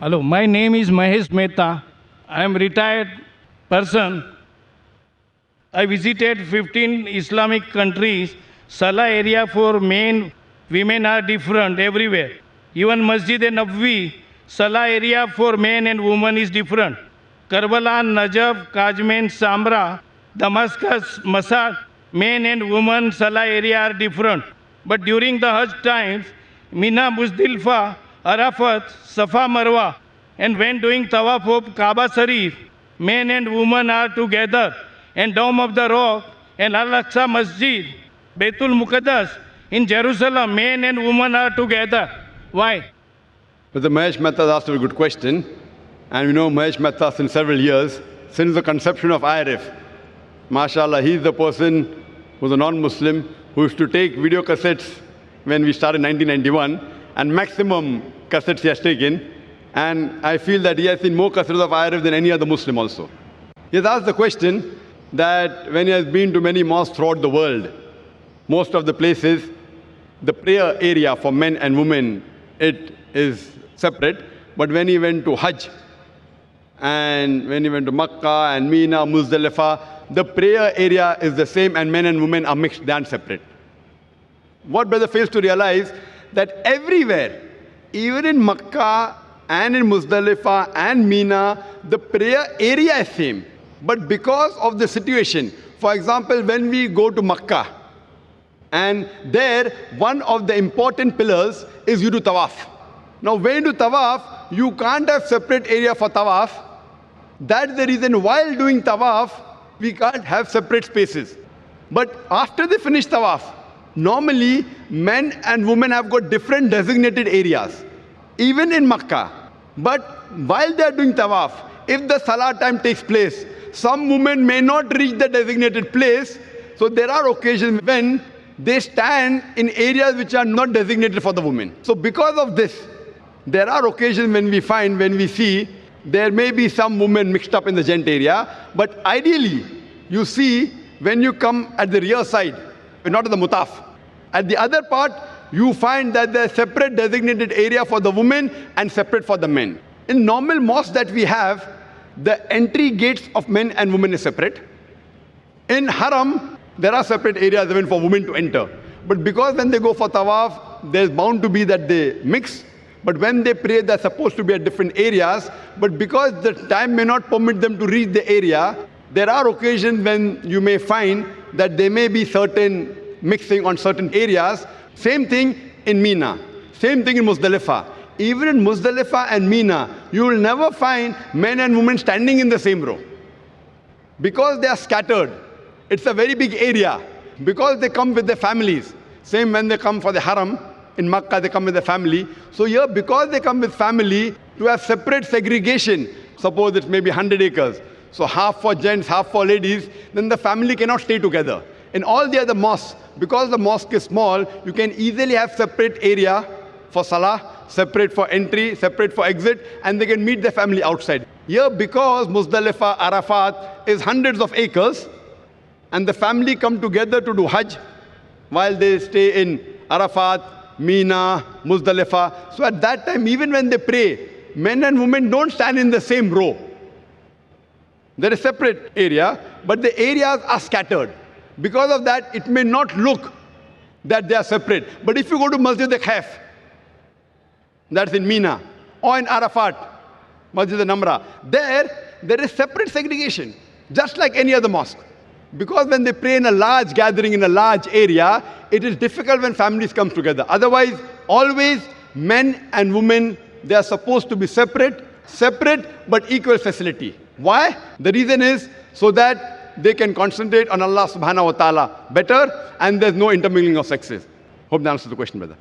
Hello, my name is Mahesh Mehta. I am retired person. I visited 15 Islamic countries. Salaah area for men, women are different everywhere. Even Masjid Nabwi, Salaah area for men and women is different. Karbala, Najaf, Kajmen, Samra, Damascus, Masad, men and women Salaah area are different. But during the Hajj times, Mina, Muzdalifah, Arafat, Safa, Marwa, and when doing Tawaf of Kaaba Sharif, men and women are together. And Dome of the Rock and Al-Aqsa Masjid, Baitul Muqaddas, in Jerusalem, men and women are together. Why? But the Mahesh Mehta asked a good question. And we know Mahesh Mehta since several years, since the conception of IRF. MashaAllah, he's the person who's a non-Muslim who used to take video cassettes when we started in 1991, and maximum cassettes he has taken. And I feel that he has seen more cassettes of IRF than any other Muslim also. He has asked the question that when he has been to many mosques throughout the world, most of the places, the prayer area for men and women, it is separate. But when he went to Hajj, and when he went to Makkah and Mina, Muzdalifah, the prayer area is the same and men and women are mixed, they aren't separate. What brother fails to realize, that everywhere, even in Makkah and in Muzdalifah and Mina, the prayer area is same. But because of the situation, for example, when we go to Makkah, and there, one of the important pillars is you do tawaf. Now, when you do tawaf, you can't have separate area for tawaf. That's the reason while doing tawaf, we can't have separate spaces. But after they finish tawaf, normally men and women have got different designated areas, even in Makkah. But while they are doing tawaf, if the salah time takes place, some women may not reach the designated place. So there are occasions when they stand in areas which are not designated for the women. So because of this, there are occasions when we see, there may be some women mixed up in the gent area. But ideally, you see, when you come at the rear side, not at the mutaf, at the other part, you find that there's separate designated area for the women and separate for the men. In normal mosques that we have, the entry gates of men and women is separate. In Haram, there are separate areas even for women to enter. But because when they go for tawaf, there's bound to be that they mix. But when they pray, they're supposed to be at different areas. But because the time may not permit them to reach the area, there are occasions when you may find that there may be certain mixing on certain areas. Same thing in Mina. Same thing in Muzdalifah. Even in Muzdalifah and Mina, you will never find men and women standing in the same row. Because they are scattered. It's a very big area. Because they come with their families. Same when they come for the Haram. In Makkah, they come with their family. So here, because they come with family, to have separate segregation, suppose it's maybe 100 acres. So half for gents, half for ladies, then the family cannot stay together. In all the other mosques, because the mosque is small, you can easily have separate area for salah, separate for entry, separate for exit, and they can meet their family outside. Here, because Muzdalifah, Arafat is hundreds of acres, and the family come together to do Hajj, while they stay in Arafat, Mina, Muzdalifah. So at that time, even when they pray, men and women don't stand in the same row. There is a separate area, but the areas are scattered. Because of that, it may not look that they are separate. But if you go to Masjid al-Khaf, that's in Mina, or in Arafat, Masjid al-Namra, there is separate segregation, just like any other mosque. Because when they pray in a large gathering, in a large area, it is difficult when families come together. Otherwise, always men and women, they are supposed to be separate but equal facility. Why? The reason is so that they can concentrate on Allah subhanahu wa ta'ala better, and there's no intermingling of sexes. Hope that answers the question, brother.